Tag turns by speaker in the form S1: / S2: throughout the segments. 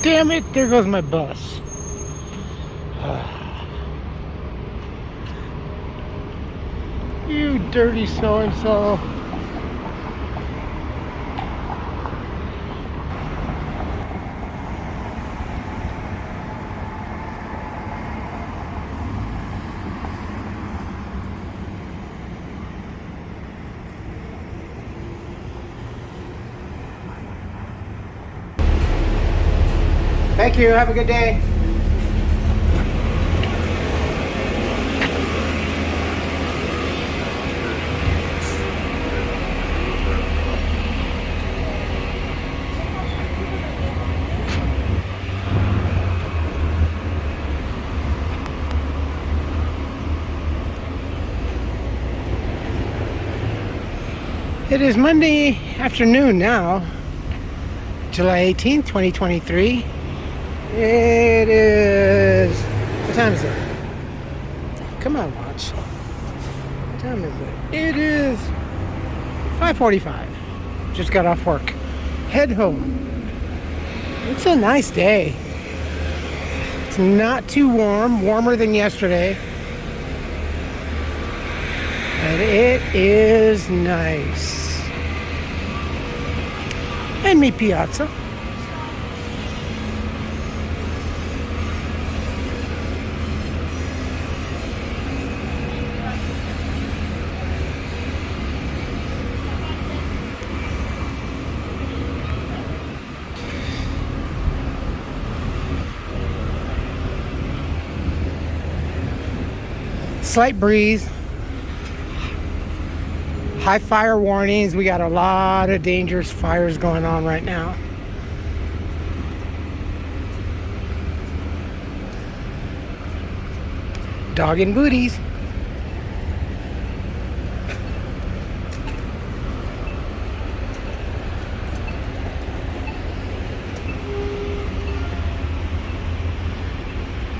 S1: Damn it, there goes my bus. You dirty so-and-so. Thank you, have a good day. It is Monday afternoon now, July 18th, 2023. It is, what time is it? Come on, watch. What time is it? It is 5:45. Just got off work. Head home. It's a nice day. It's not too warm, warmer than yesterday. But it is nice. And mi piazza. Slight breeze. High fire warnings. We got a lot of dangerous fires going on right now. Dog and booties.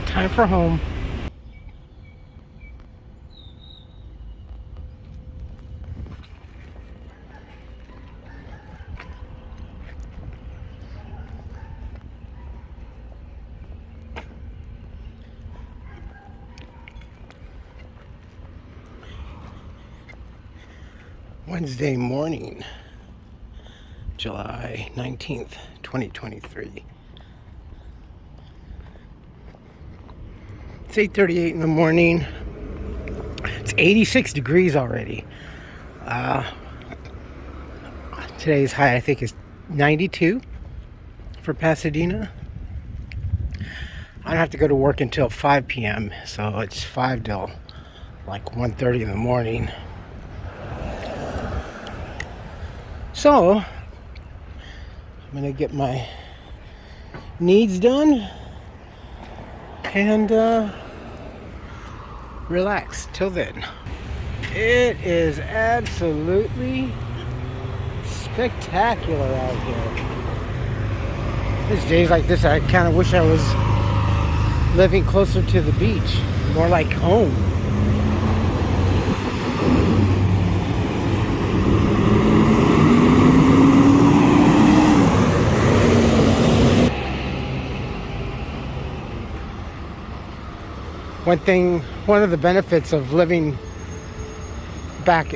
S1: Time for home. Wednesday morning, July 19th, 2023. It's 8:38 in the morning. It's 86 degrees already. Today's high, I think, is 92 for Pasadena. I don't have to go to work until 5 p.m., so it's 5 till like 1:30 in the morning. So, I'm gonna get my needs done and relax till then. It is absolutely spectacular out here. These days like this, I kind of wish I was living closer to the beach, more like home. One of the benefits of living back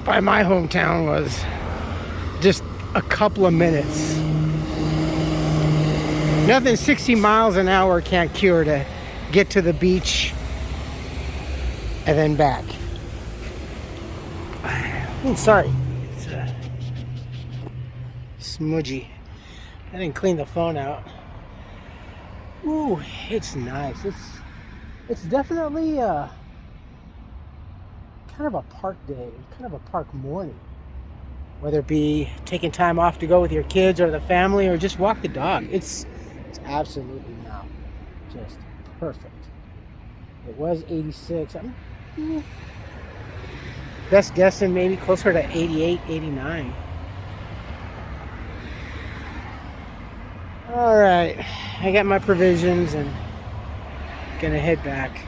S1: by my hometown was just a couple of minutes. Nothing 60 miles an hour can't cure to get to the beach and then back. Sorry, it's smudgy. I didn't clean the phone out. Ooh, it's nice. It's definitely kind of a park day, kind of a park morning. Whether it be taking time off to go with your kids or the family or just walk the dog. It's absolutely now just perfect. It was 86. Best guessing maybe closer to 88, 89. All right, I got my provisions and gonna head back,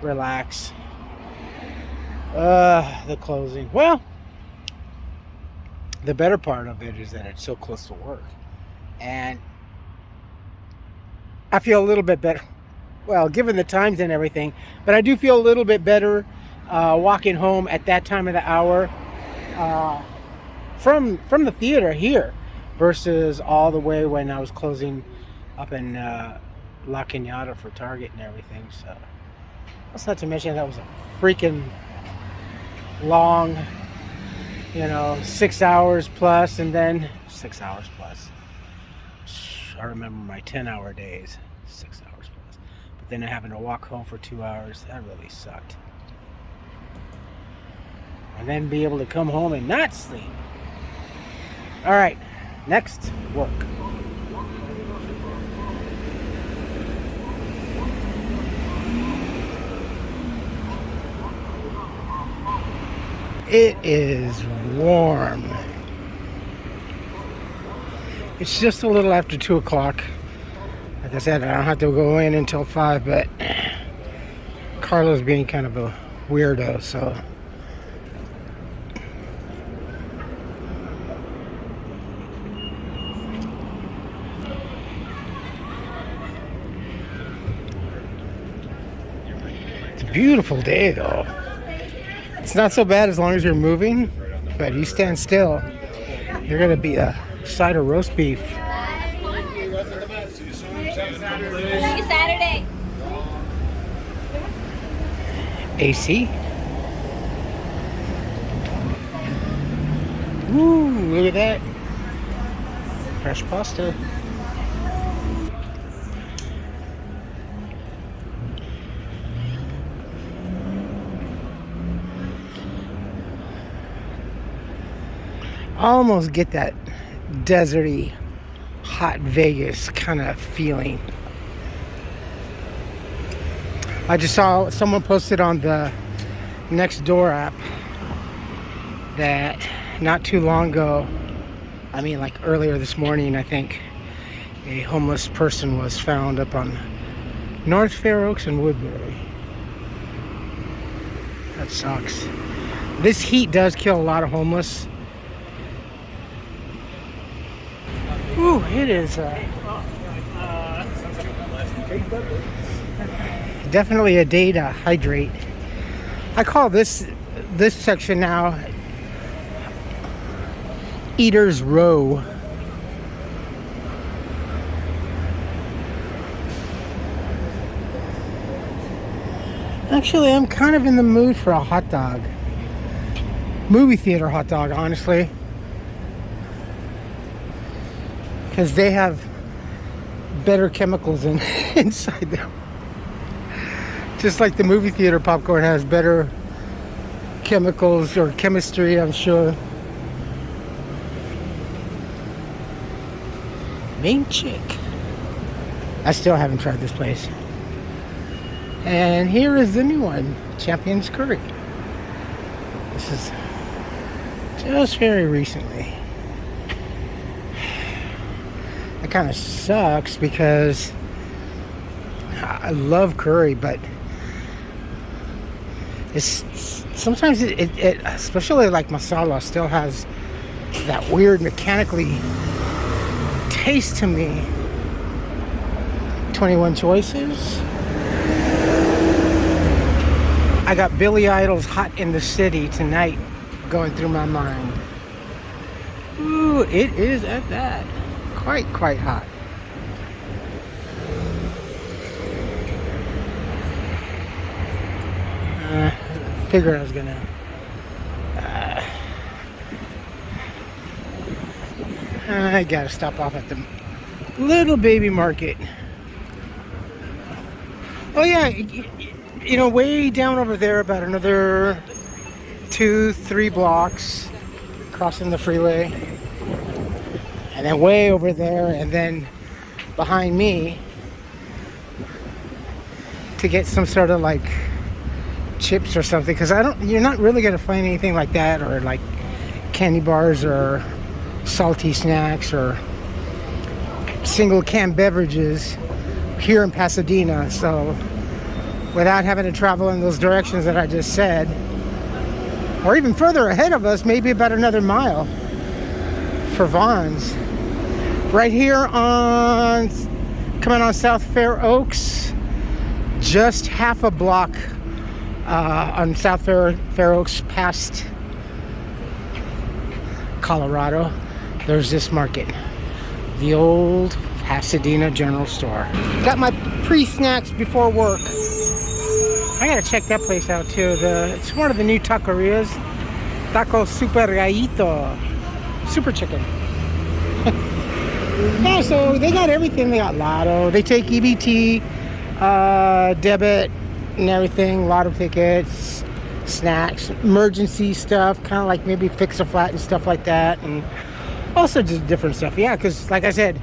S1: relax. The closing. Well, the better part of it is that it's so close to work, and I feel a little bit better. Well, given the times and everything, but I do feel a little bit better walking home at that time of the hour from the theater here versus all the way when I was closing up in La Cañada for Target and everything. So that's not to mention that was a freaking long, 6 hours plus, and then 6 hours plus. I remember my 10-hour days, 6 hours plus. But then having to walk home for 2 hours, that really sucked. And then be able to come home and not sleep. All right, next, work. It is warm. It's just a little after 2 o'clock. Like I said, I don't have to go in until 5, but Carlo's being kind of a weirdo, so. It's a beautiful day, though. It's not so bad as long as you're moving, but you stand still, you're gonna be a side of roast beef.
S2: Saturday.
S1: AC. Woo, look at that. Fresh pasta. I almost get that deserty, hot Vegas kind of feeling. I just saw someone posted on the Nextdoor app that not too long ago, I mean like earlier this morning, I think, a homeless person was found up on North Fair Oaks and Woodbury. That sucks. This heat does kill a lot of homeless. Ooh, it is definitely a day to hydrate. I call this section now Eater's Row. Actually, I'm kind of in the mood for a hot dog. Movie theater hot dog, honestly. Because they have better chemicals inside them. Just like the movie theater popcorn has better chemicals or chemistry, I'm sure. Main Chick. I still haven't tried this place. And here is the new one, Champion's Curry. This is just very recently. It kind of sucks because I love curry, but it's sometimes it especially like masala still has that weird mechanically taste to me. 21 Choices. I got Billy Idol's Hot in the City tonight going through my mind. Ooh, it is at that. Quite hot. Figured I was gonna I gotta stop off at the little baby market. Oh yeah, way down over there, about another 2-3 blocks, crossing the freeway. And then way over there, and then behind me to get some sort of like chips or something, because you're not really gonna find anything like that, or like candy bars or salty snacks or single can beverages here in Pasadena. So without having to travel in those directions that I just said, or even further ahead of us, maybe about another mile for Vaughn's. Right here on, coming on South Fair Oaks, just half a block on South Fair Oaks past Colorado, there's this market, the old Pasadena General Store. Got my pre-snacks before work. I gotta check that place out too. It's one of the new taquerias. Taco Super Gallito. Super chicken. Yeah, so they got everything. They got lotto. They take EBT, debit, and everything. Lotto tickets, snacks, emergency stuff, kind of like maybe Fix-A-Flat and stuff like that, and also just different stuff. Yeah, because like I said,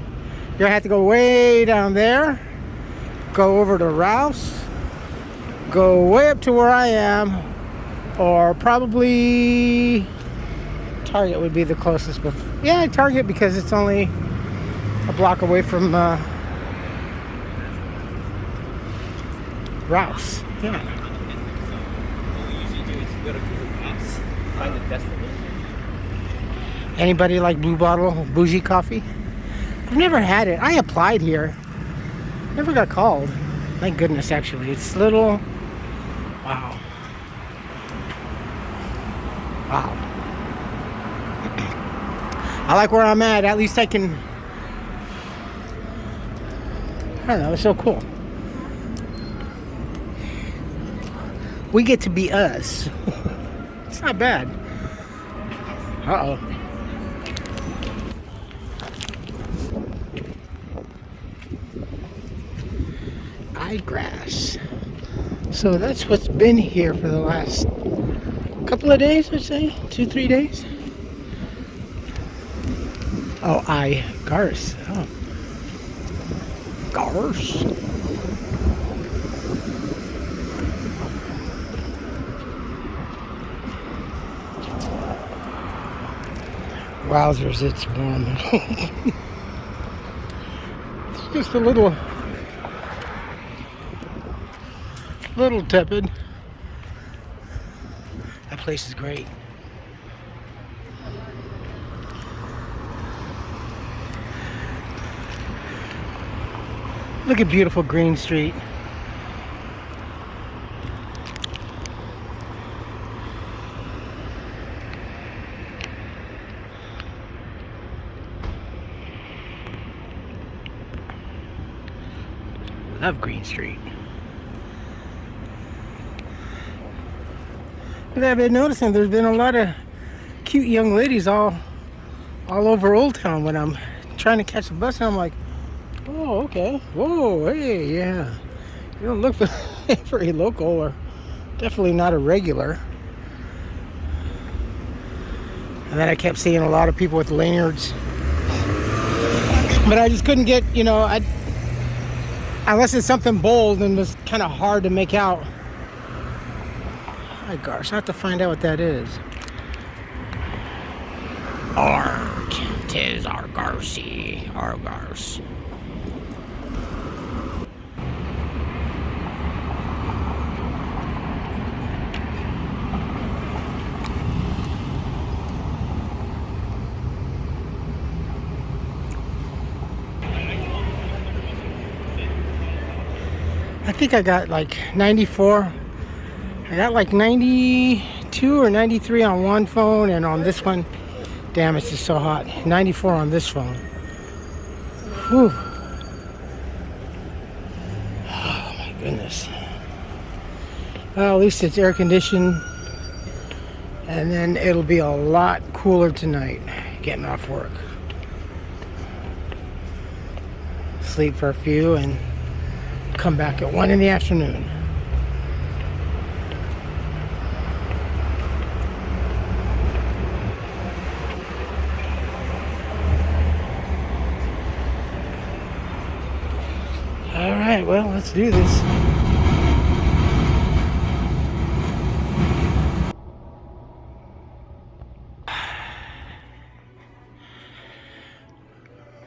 S1: you're gonna have to go way down there, go over to Ralph's, go way up to where I am, or probably Target would be the closest. But yeah, Target, because it's only a block away from Ralph's. Yeah.
S2: What we usually do is go to Coolpix, find the best of it.
S1: Anybody like Blue Bottle bougie coffee? I've never had it. I applied here. Never got called. Thank goodness, actually. It's little... Wow. Wow. I like where I'm at. At least I can... I don't know. It's so cool. We get to be us. It's not bad. Uh-oh. IGARSS. So that's what's been here for the last couple of days, I'd say. 2-3 days. Oh, IGARSS. Oh. GARSS. Wowzers, it's warm. It's just a little tepid. That place is great. Look at beautiful Green Street. Love Green Street. But I've been noticing there's been a lot of cute young ladies all over Old Town when I'm trying to catch a bus, and I'm like, oh, okay. Whoa, hey, yeah. You don't look very local, or definitely not a regular. And then I kept seeing a lot of people with lanyards. But I just couldn't get, unless it's something bold and was kind of hard to make out. My gosh, I have to find out what that is. Arg, 'tis our Garsy, our Gars. I think I got like 94. I got like 92 or 93 on one phone, and on this one, damn, it's just so hot. 94 on this phone. Whew. Oh my goodness. Well, at least it's air conditioned, and then it'll be a lot cooler tonight getting off work. Sleep for a few and come back at 1 in the afternoon. All right, well, let's do this.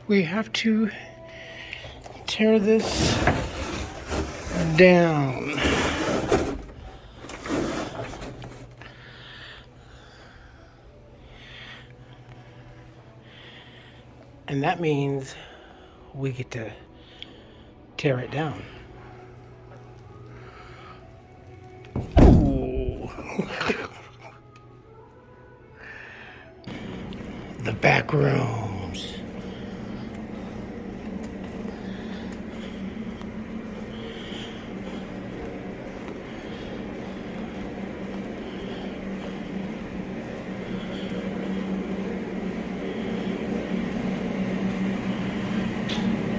S1: we have to tear this down. And that means we get to tear it down. Ooh. The back rooms.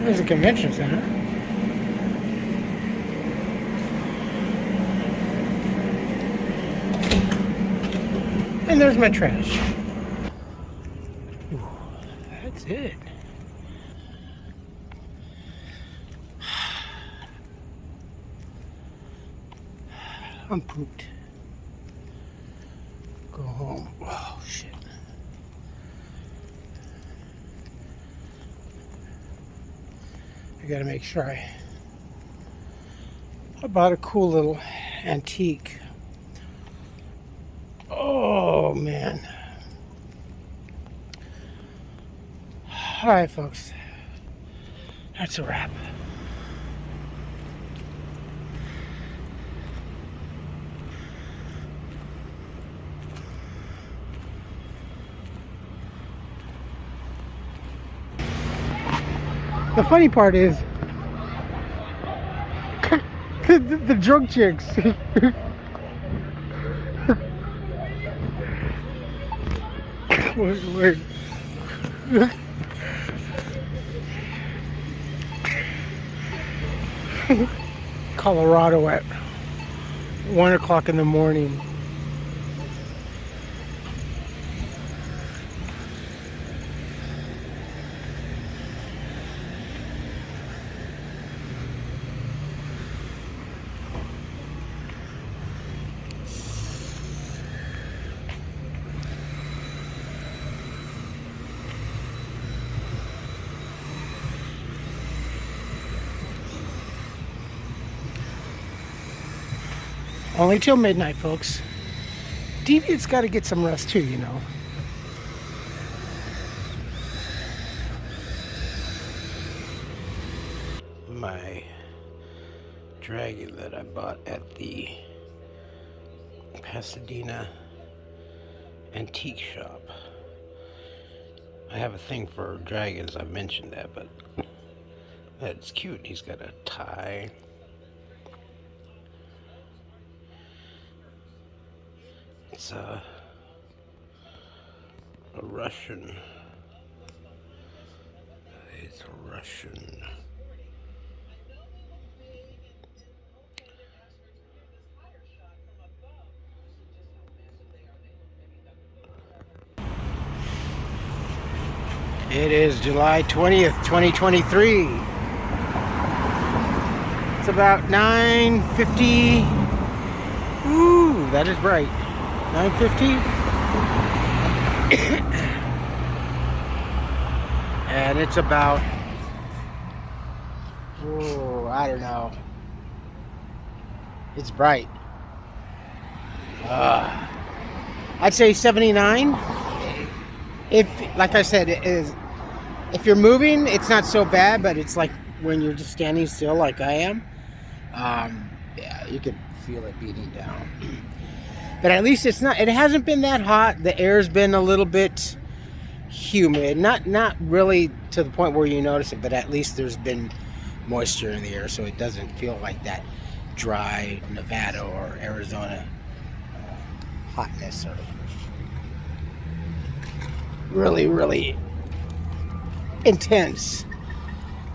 S1: There's a convention center. And there's my trash. Ooh, that's it. I'm pooped. Go home. Oh, shit. I gotta make sure I bought a cool little antique. Oh man. Alright folks, that's a wrap. The funny part is the drunk chicks. Wait. Colorado at 1 o'clock in the morning. Only till midnight, folks. Deviant's got to get some rest too, you know. My dragon that I bought at the Pasadena antique shop. I have a thing for dragons, I've mentioned that, but that's cute. He's got a tie. It's a Russian. It's a Russian. It is July 20th, 2023. It's about 9:50. Ooh, that is bright. 9:50. And it's about, oh, I don't know. It's bright. I'd say 79. If, like I said, it is, if you're moving, it's not so bad, but it's like when you're just standing still like I am, yeah, you can feel it beating down. But at least it's not, it hasn't been that hot. The air's been a little bit humid. Not really to the point where you notice it, but at least there's been moisture in the air, so it doesn't feel like that dry Nevada or Arizona hotness or really intense.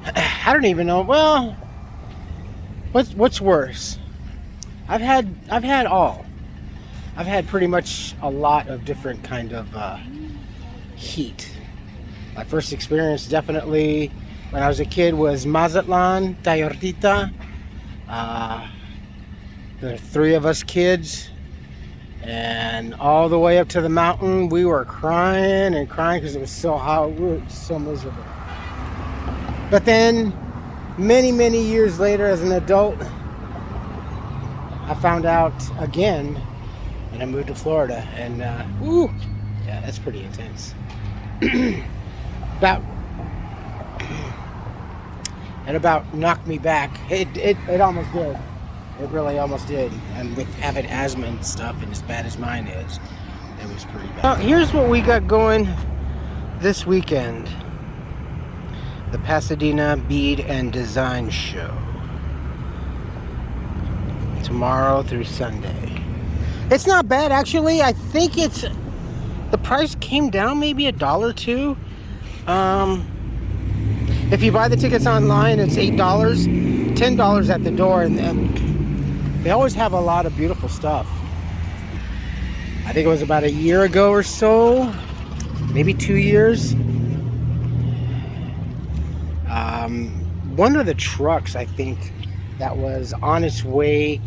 S1: I don't even know. Well, what's worse? I've had all. I've had pretty much a lot of different kind of heat. My first experience definitely when I was a kid was Mazatlan, Tayartita. The three of us kids, and all the way up to the mountain, we were crying and crying because it was so hot. We were so miserable. But then many years later, as an adult, I found out again, and I moved to Florida, and ooh, yeah, that's pretty intense. About knocked me back. It almost did. It really almost did. And with having asthma and stuff, and as bad as mine is, it was pretty bad. Well, here's what we got going this weekend: the Pasadena Bead and Design Show. Tomorrow through Sunday. It's not bad, actually. I think the price came down maybe $1 or $2. If you buy the tickets online, it's $8, $10 at the door, and they always have a lot of beautiful stuff. I think it was about a year ago or so, maybe 2 years. One of the trucks, I think, that was on its way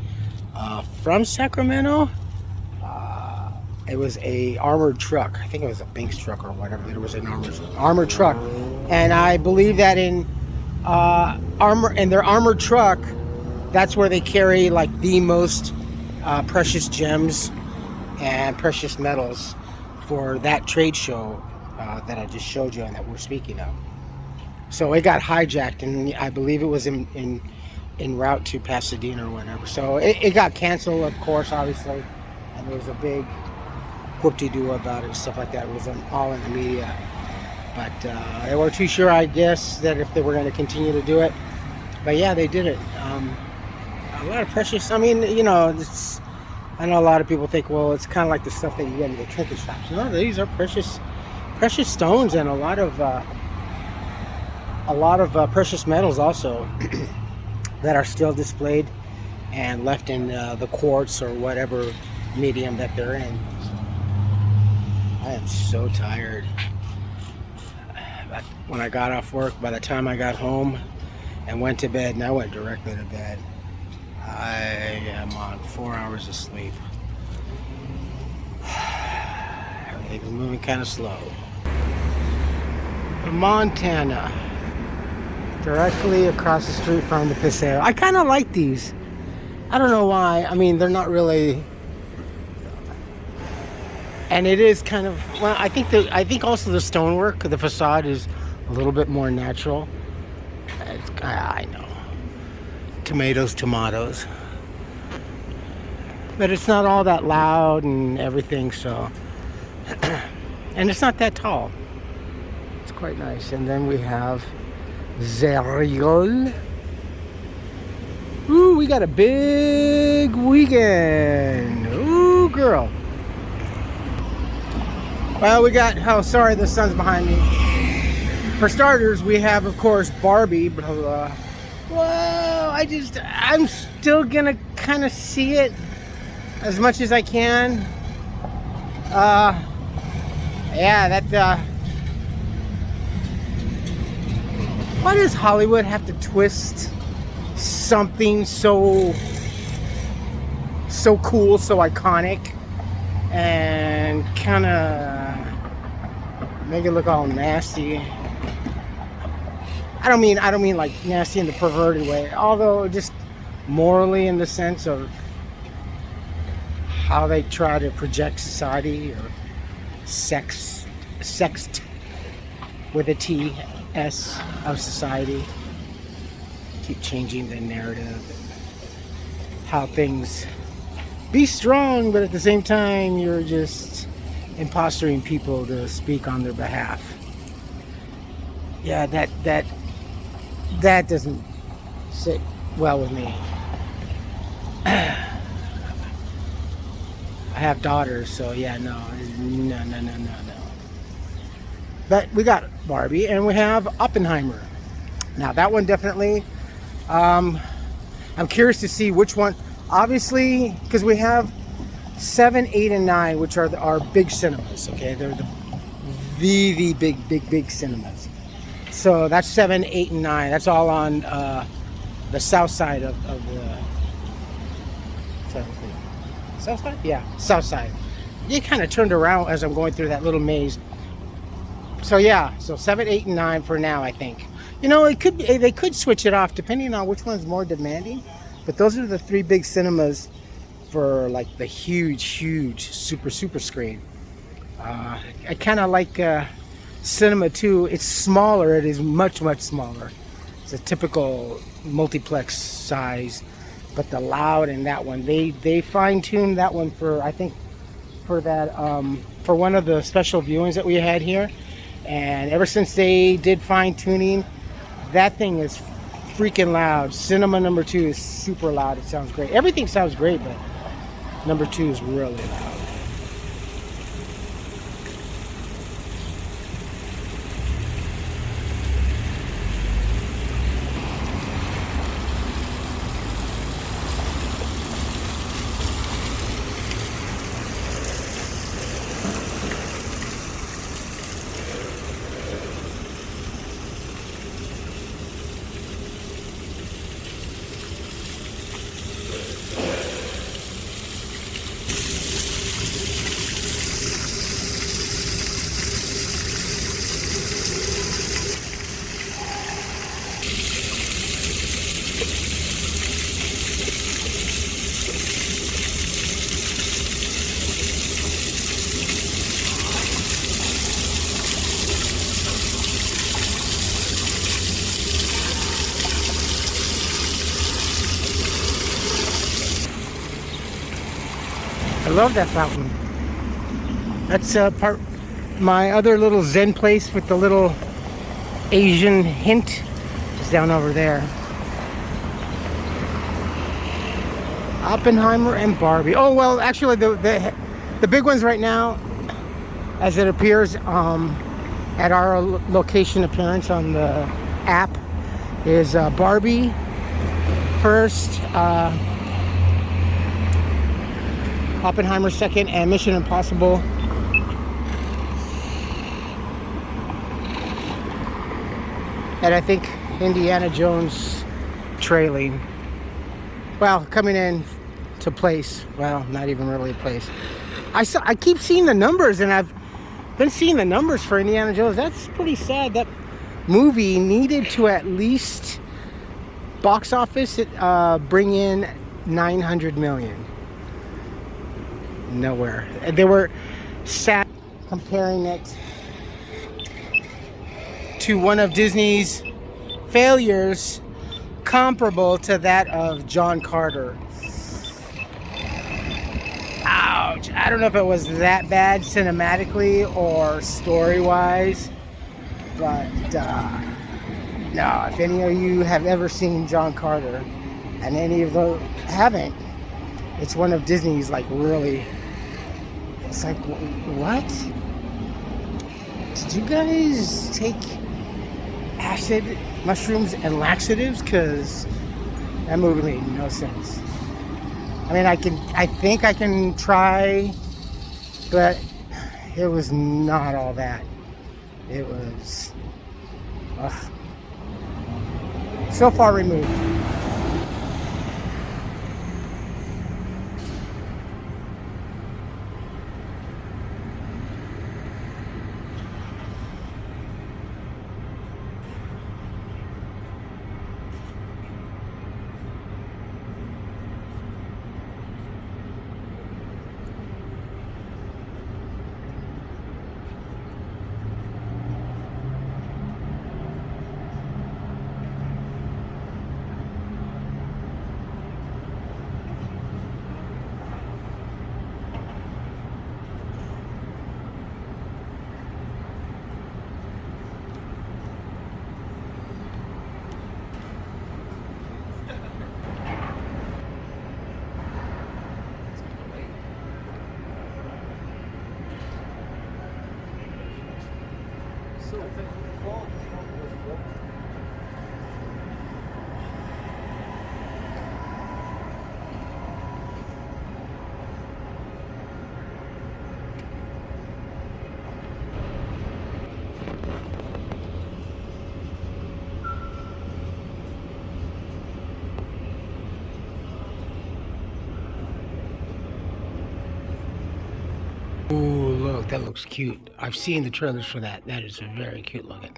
S1: from Sacramento, it was a armored truck. I think it was a Binks truck or whatever. It was an armored truck, and I believe that in their armored truck, that's where they carry like the most precious gems and precious metals for that trade show that I just showed you and that we're speaking of. So it got hijacked, and I believe it was in route to Pasadena or whatever. So it got canceled, of course, obviously, and there was a big whoop-de-doo about it and stuff like that. It was all in the media, but they weren't too sure, I guess, that if they were going to continue to do it. But yeah, they did it. A lot of precious. I mean, you know, I know a lot of people think, well, it's kind of like the stuff that you get in the trinket shops. No, these are precious stones, and a lot of precious metals also that are still displayed and left in the quartz or whatever medium that they're in. I am so tired. But when I got off work, by the time I got home and went to bed, and I went directly to bed, I am on 4 hours of sleep. Everything's moving kind of slow. Montana, directly across the street from the Paseo. I kind of like these. I don't know why. I mean, they're not really. And it is kind of, well, I think also the stonework, the facade is a little bit more natural. I know. Tomatoes. But it's not all that loud and everything, so. And it's not that tall. It's quite nice. And then we have Regal. Ooh, we got a big weekend. Ooh, girl. Well, we got, oh, sorry, the sun's behind me. For starters, we have, of course, Barbie, blah, blah. Whoa, I'm still gonna kind of see it as much as I can. Yeah, that, why does Hollywood have to twist something so cool, so iconic, and kind of make it look all nasty? I don't mean like nasty in the perverted way, although just morally, in the sense of how they try to project society, or sext with a TS of society, keep changing the narrative, how things be strong, but at the same time you're just impostering people to speak on their behalf. Yeah, that doesn't sit well with me. I have daughters, so yeah, no. But we got Barbie, and we have Oppenheimer. Now that one definitely, I'm curious to see which one. Obviously, because we have 7, 8, and 9, which are our big cinemas. Okay, they're the big cinemas. So that's 7, 8, and 9. That's all on the south side of the south side. Yeah, south side. You kind of turned around as I'm going through that little maze. So yeah, so 7, 8, and 9 for now, I think. You know, it could be, they could switch it off depending on which one's more demanding. But those are the 3 big cinemas for like the huge super screen. I kind of like Cinema 2. It's smaller. It is much smaller. It's a typical multiplex size, but the loud in that one, they fine-tuned that one for, I think, for that for one of the special viewings that we had here. And ever since they did fine-tuning, that thing is freaking loud. Cinema number 2 is super loud. It sounds great. Everything sounds great, but number 2 is really loud. I love that fountain. That's my other little Zen place with the little Asian hint is down over there. Oppenheimer and Barbie. Oh well, actually the big ones right now, as it appears at our location appearance on the app, is Barbie first. Oppenheimer second, and Mission Impossible. And I think Indiana Jones trailing. Well, coming in to place. Well, not even really a place. I keep seeing the numbers, and I've been seeing the numbers for Indiana Jones. That's pretty sad. That movie needed to at least box office bring in 900 million. Nowhere. They were sad comparing it to one of Disney's failures comparable to that of John Carter. Ouch. I don't know if it was that bad cinematically or story-wise, but no, if any of you have ever seen John Carter, and any of those haven't, it's one of Disney's like really, it's like, what? Did you guys take acid, mushrooms, and laxatives? Because that movie made no sense. I mean, I think I can try, but it was not all that. It was so far removed. Ooh, look. look, that looks cute. I've seen the trailers for that. That is very cute looking.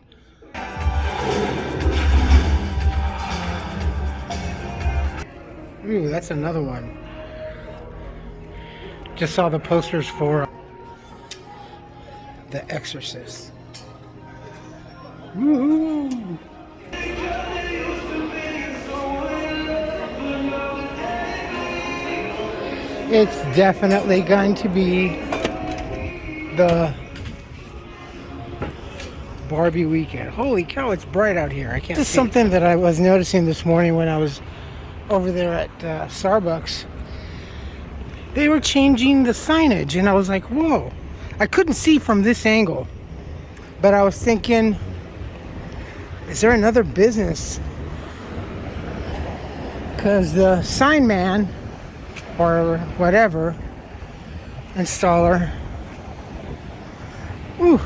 S1: Ooh, that's another one. Just saw the posters for The Exorcist. Woo! It's definitely going to be the Barbie weekend. Holy cow, it's bright out here. I can't see. This is something that I was noticing this morning when I was over there at Starbucks. They were changing the signage, and I was like, whoa. I couldn't see from this angle, but I was thinking, is there another business? Because the sign man, or whatever, installer. Whew.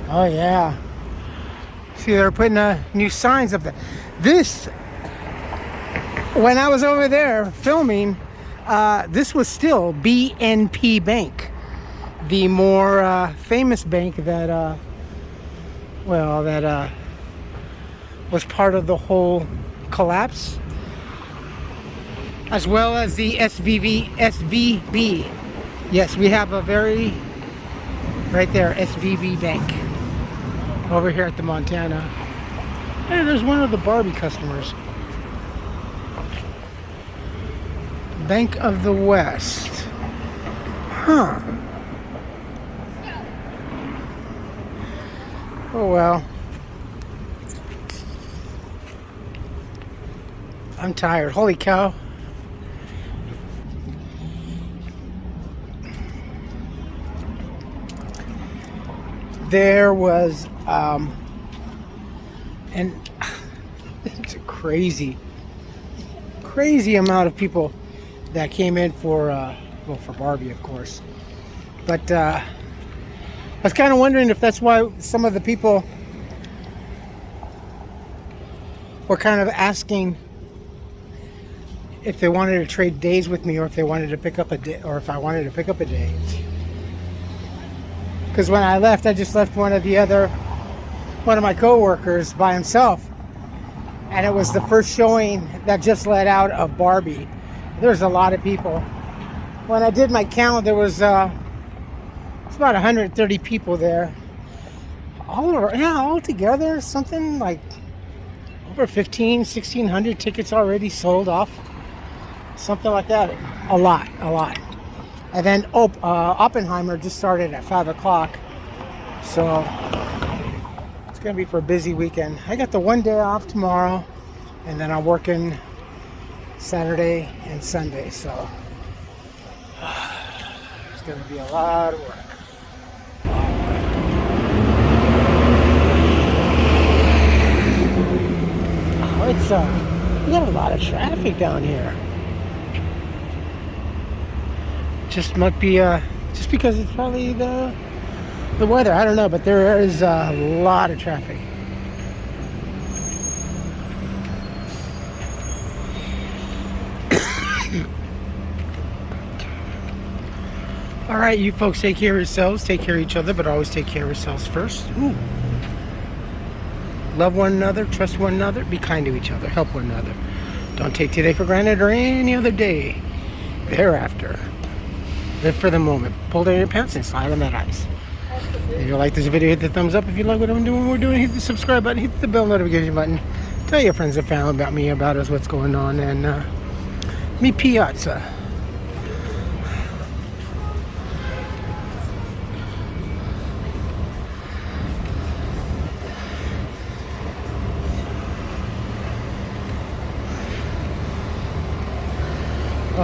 S1: Oh yeah. See, they're putting new signs up there. This, when I was over there filming, this was still BNP Bank, the more famous bank that, was part of the whole collapse, as well as the SVB. Yes, we have a very, right there, SVB Bank over here at the Montana. Hey, there's one of the Barbie customers. Bank of the West. Huh. Oh well. I'm tired. Holy cow. There was and it's a crazy amount of people that came in for for Barbie, of course. But I was kind of wondering if that's why some of the people were kind of asking if they wanted to trade days with me, or if they wanted to pick up a day, or if I wanted to pick up a day. Because when I left, I just left one of my co-workers by himself, and it was the first showing that just let out of Barbie. There's a lot of people. When I did my count, there was it's about 130 people there. All together, something like over 1,600 tickets already sold off. Something like that. A lot. And then Oppenheimer just started at 5 o'clock. So it's going to be for a busy weekend. I got the one day off tomorrow, and then I'm working Saturday and Sunday. So it's going to be a lot of work. Oh, it's we got a lot of traffic down here. Just might be just because it's probably the weather. I don't know, but there is a lot of traffic. All right, you folks, take care of yourselves, take care of each other, but always take care of yourselves first. Ooh. Love one another, trust one another, be kind to each other, help one another. Don't take today for granted or any other day thereafter. Live for the moment. Pull down your pants and slide on that ice. If you like this video, hit the thumbs up. If you like what I'm doing, hit the subscribe button, hit the bell notification button. Tell your friends and family about me, about us, what's going on, and mi piazza.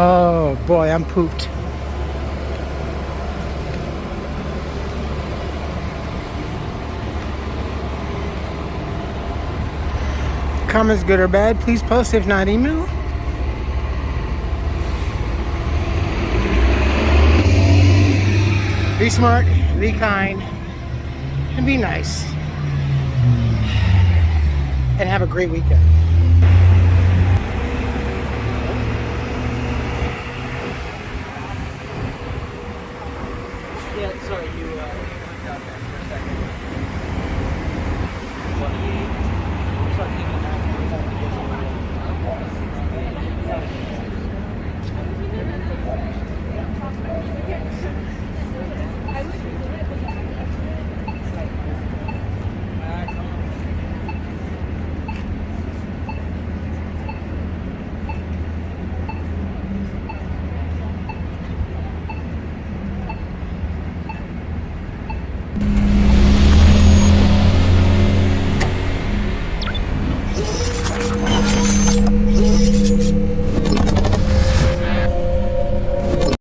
S1: Oh boy, I'm pooped. Comments, good or bad, please post. If not, email. Be smart, be kind, and be nice. And have a great weekend.